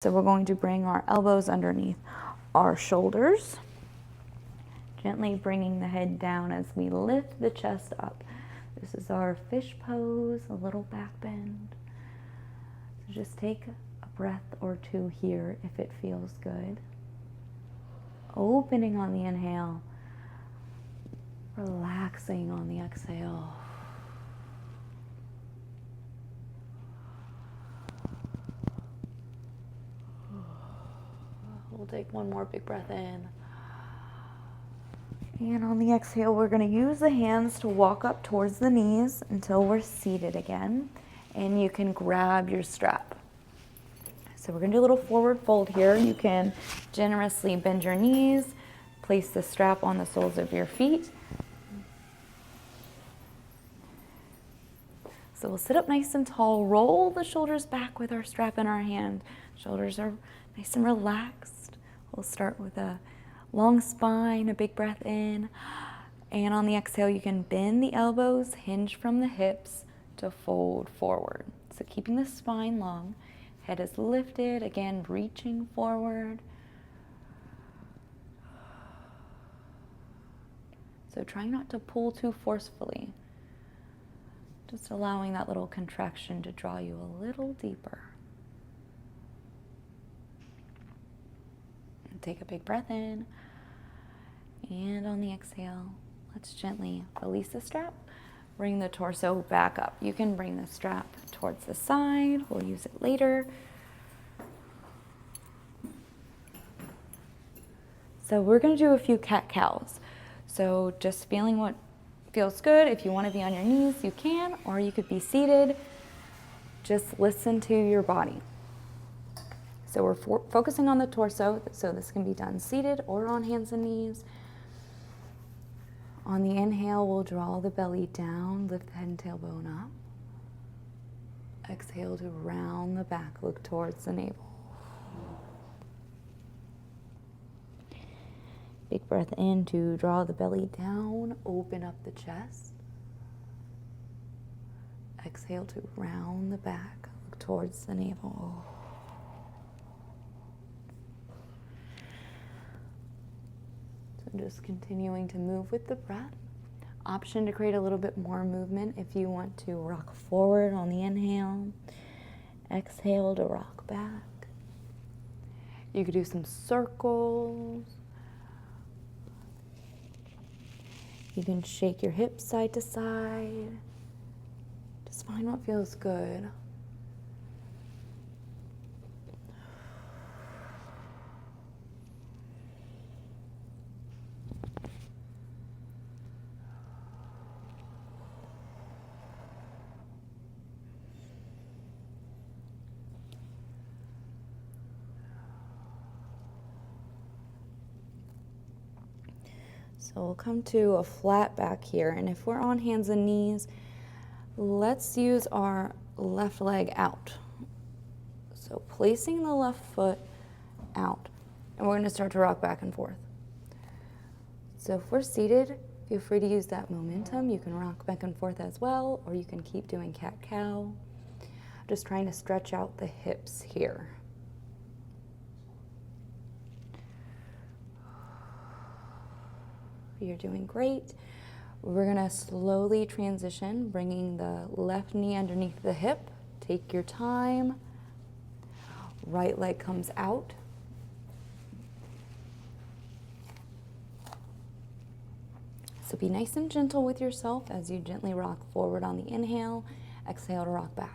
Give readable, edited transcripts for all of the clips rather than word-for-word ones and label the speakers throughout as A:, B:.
A: So we're going to bring our elbows underneath our shoulders, gently bringing the head down as we lift the chest up. This is our fish pose, a little back bend. So just take a breath or two here if it feels good. Opening on the inhale, relaxing on the exhale. We'll take one more big breath in. And on the exhale, we're going to use the hands to walk up towards the knees until we're seated again. And you can grab your strap. So we're going to do a little forward fold here. You can generously bend your knees, place the strap on the soles of your feet. So we'll sit up nice and tall, roll the shoulders back with our strap in our hand. Shoulders are nice and relaxed. We'll start with a long spine, a big breath in. And on the exhale, you can bend the elbows, hinge from the hips to fold forward. So keeping the spine long, head is lifted, again, reaching forward. So trying not to pull too forcefully. Just allowing that little contraction to draw you a little deeper. And take a big breath in. And on the exhale, let's gently release the strap. Bring the torso back up. You can bring the strap towards the side. We'll use it later. So we're going to do a few cat-cows. So just feeling what feels good. If you want to be on your knees, you can, or you could be seated. Just listen to your body. So we're focusing on the torso, so this can be done seated or on hands and knees. On the inhale, we'll draw the belly down, lift the head and tailbone up. Exhale to round the back, look towards the navel. Big breath in to draw the belly down, open up the chest. Exhale to round the back, look towards the navel. So just continuing to move with the breath. Option to create a little bit more movement if you want to rock forward on the inhale. Exhale to rock back. You could do some circles. You can shake your hips side to side. Just find what feels good. So we'll come to a flat back here, and if we're on hands and knees, let's use our left leg out. So placing the left foot out, and we're going to start to rock back and forth. So if we're seated, feel free to use that momentum. You can rock back and forth as well, or you can keep doing cat-cow. Just trying to stretch out the hips here. You're doing great. We're gonna slowly transition, bringing the left knee underneath the hip. Take your time. Right leg comes out. So be nice and gentle with yourself as you gently rock forward on the inhale. Exhale to rock back.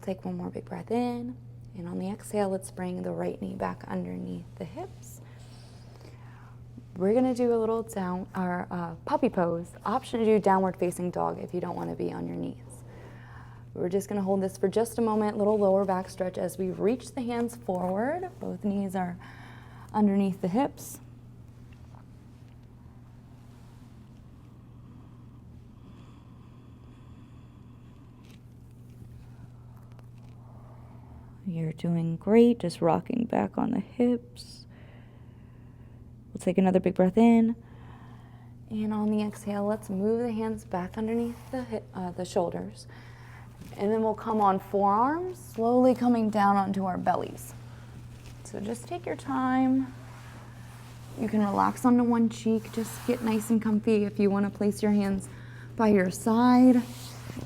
A: Take one more big breath in, and on the exhale, let's bring the right knee back underneath the hips. We're gonna do a little puppy pose. Option to do downward facing dog if you don't wanna be on your knees. We're just gonna hold this for just a moment, little lower back stretch as we reach the hands forward. Both knees are underneath the hips. You're doing great, just rocking back on the hips. We'll take another big breath in. And on the exhale, let's move the hands back underneath the shoulders. And then we'll come on forearms, slowly coming down onto our bellies. So just take your time. You can relax onto one cheek, just get nice and comfy. If you want to place your hands by your side,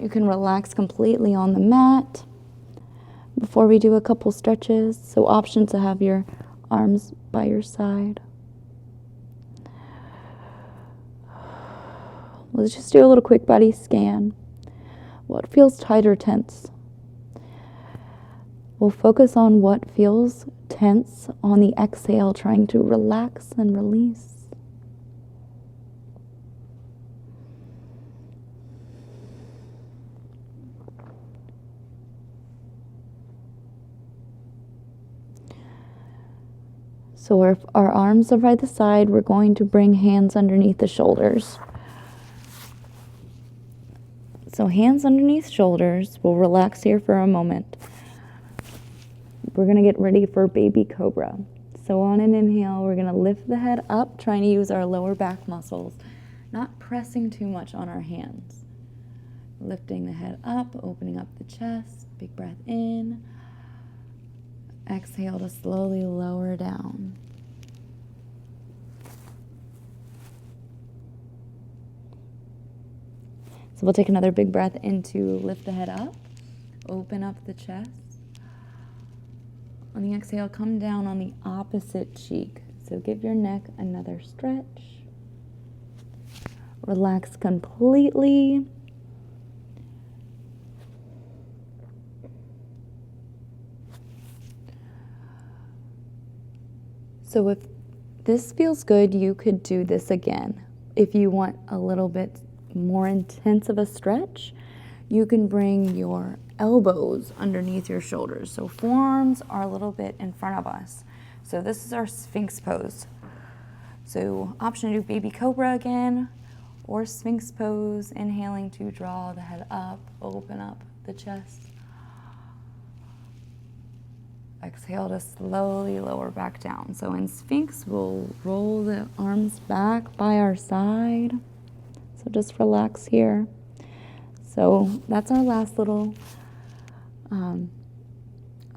A: you can relax completely on the mat before we do a couple stretches. So option to have your arms by your side. Let's just do a little quick body scan. What feels tight or tense? We'll focus on what feels tense on the exhale, trying to relax and release. So if our arms are by the side, we're going to bring hands underneath the shoulders. So hands underneath shoulders. We'll relax here for a moment. We're going to get ready for baby cobra. So on an inhale, we're going to lift the head up, trying to use our lower back muscles, not pressing too much on our hands. Lifting the head up, opening up the chest, big breath in. Exhale to slowly lower down. So we'll take another big breath in to lift the head up, open up the chest. On the exhale, come down on the opposite cheek. So give your neck another stretch. Relax completely. So if this feels good, you could do this again. If you want a little bit more intense of a stretch, you can bring your elbows underneath your shoulders. So forearms are a little bit in front of us. So this is our Sphinx pose. So option to do baby cobra again, or Sphinx pose, inhaling to draw the head up, open up the chest. Exhale to slowly lower back down. So in Sphinx, we'll roll the arms back by our side. So just relax here. So that's our last little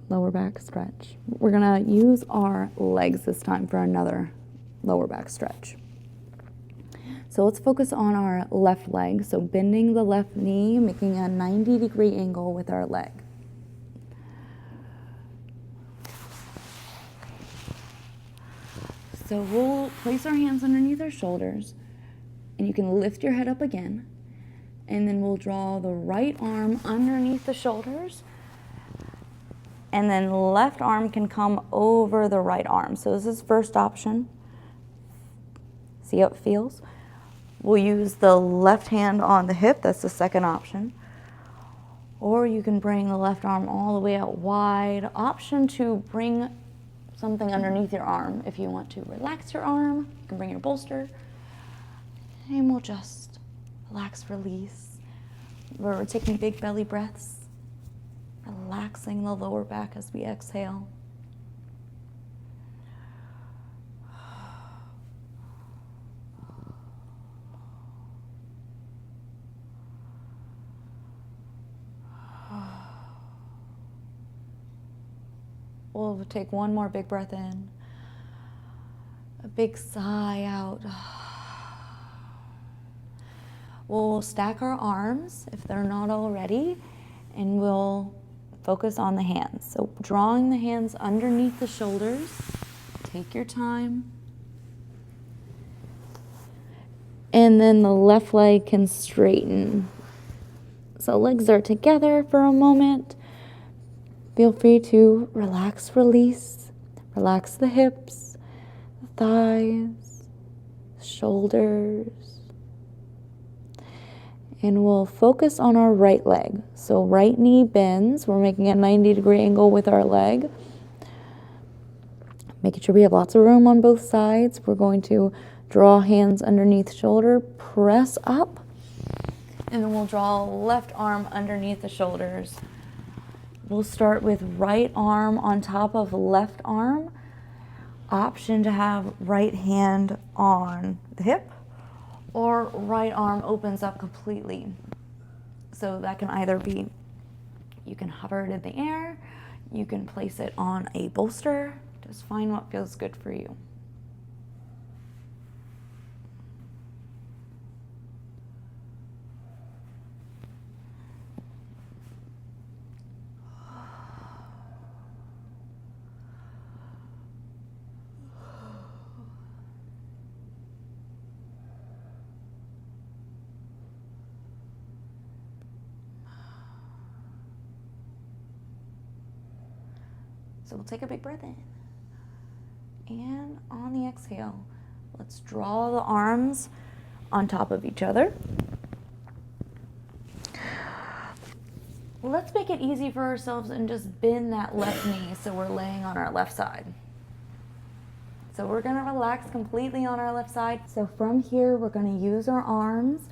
A: lower back stretch. We're gonna use our legs this time for another lower back stretch. So let's focus on our left leg. So bending the left knee, making a 90-degree angle with our leg. So we'll place our hands underneath our shoulders, and you can lift your head up again. And then we'll draw the right arm underneath the shoulders, and then left arm can come over the right arm. So this is first option. See how it feels? We'll use the left hand on the hip. That's the second option. Or you can bring the left arm all the way out wide. Option to bring something underneath your arm. If you want to relax your arm, you can bring your bolster. And we'll just relax, release. We're taking big belly breaths, relaxing the lower back as we exhale. We'll take one more big breath in, a big sigh out. We'll stack our arms if they're not already, and we'll focus on the hands. So drawing the hands underneath the shoulders, take your time. And then the left leg can straighten. So legs are together for a moment. Feel free to relax, release. Relax the hips, the thighs, shoulders. And we'll focus on our right leg. So right knee bends. We're making a 90-degree angle with our leg. Making sure we have lots of room on both sides. We're going to draw hands underneath shoulder, press up. And then we'll draw left arm underneath the shoulders. We'll start with right arm on top of left arm. Option to have right hand on the hip, or right arm opens up completely. So that can either be, you can hover it in the air, you can place it on a bolster. Just find what feels good for you. So we'll take a big breath in. And on the exhale, let's draw the arms on top of each other. Let's make it easy for ourselves and just bend that left knee so we're laying on our left side. So we're gonna relax completely on our left side. So from here, we're gonna use our arms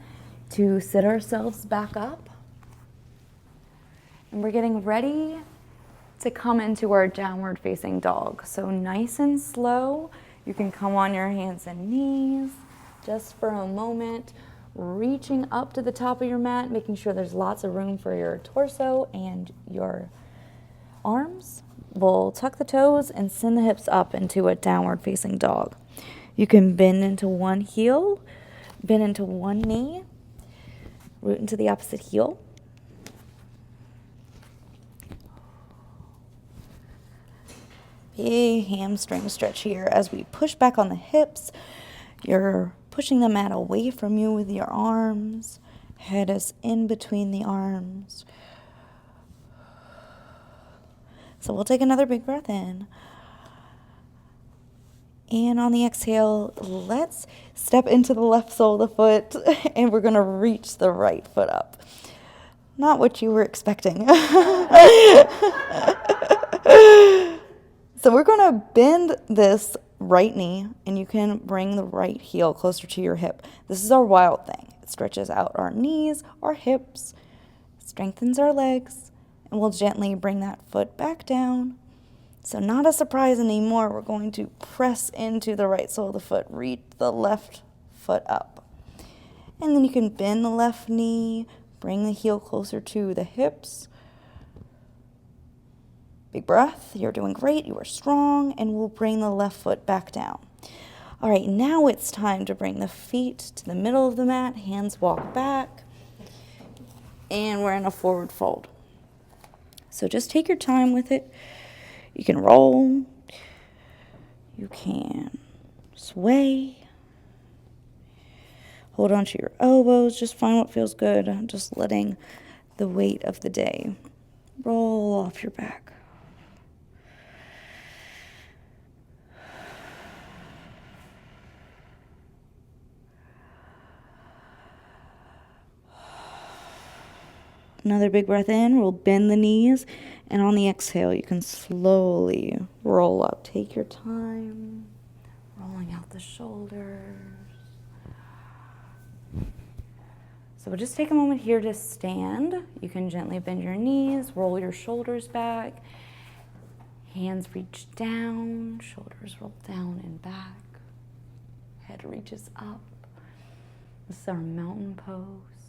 A: to sit ourselves back up. And we're getting ready to come into our downward facing dog. So nice and slow, you can come on your hands and knees just for a moment, reaching up to the top of your mat, making sure there's lots of room for your torso and your arms. We'll tuck the toes and send the hips up into a downward facing dog. You can bend into one heel, bend into one knee, root into the opposite heel. Big hamstring stretch here as we push back on the hips. You're pushing the mat away from you with your arms. Head is in between the arms. So we'll take another big breath in. And on the exhale, let's step into the left sole of the foot and we're gonna reach the right foot up. Not what you were expecting. So we're going to bend this right knee, and you can bring the right heel closer to your hip. This is our wild thing. It stretches out our knees, our hips, strengthens our legs, and we'll gently bring that foot back down. So not a surprise anymore. We're going to press into the right sole of the foot, reach the left foot up. And then you can bend the left knee, bring the heel closer to the hips. Big breath, you're doing great, you are strong, and we'll bring the left foot back down. All right, now it's time to bring the feet to the middle of the mat, hands walk back, and we're in a forward fold. So just take your time with it. You can roll, you can sway, hold on to your elbows, just find what feels good. I'm just letting the weight of the day roll off your back. Another big breath in, we'll bend the knees, and on the exhale, you can slowly roll up. Take your time, rolling out the shoulders. So we'll just take a moment here to stand. You can gently bend your knees, roll your shoulders back, hands reach down, shoulders roll down and back, head reaches up. This is our mountain pose.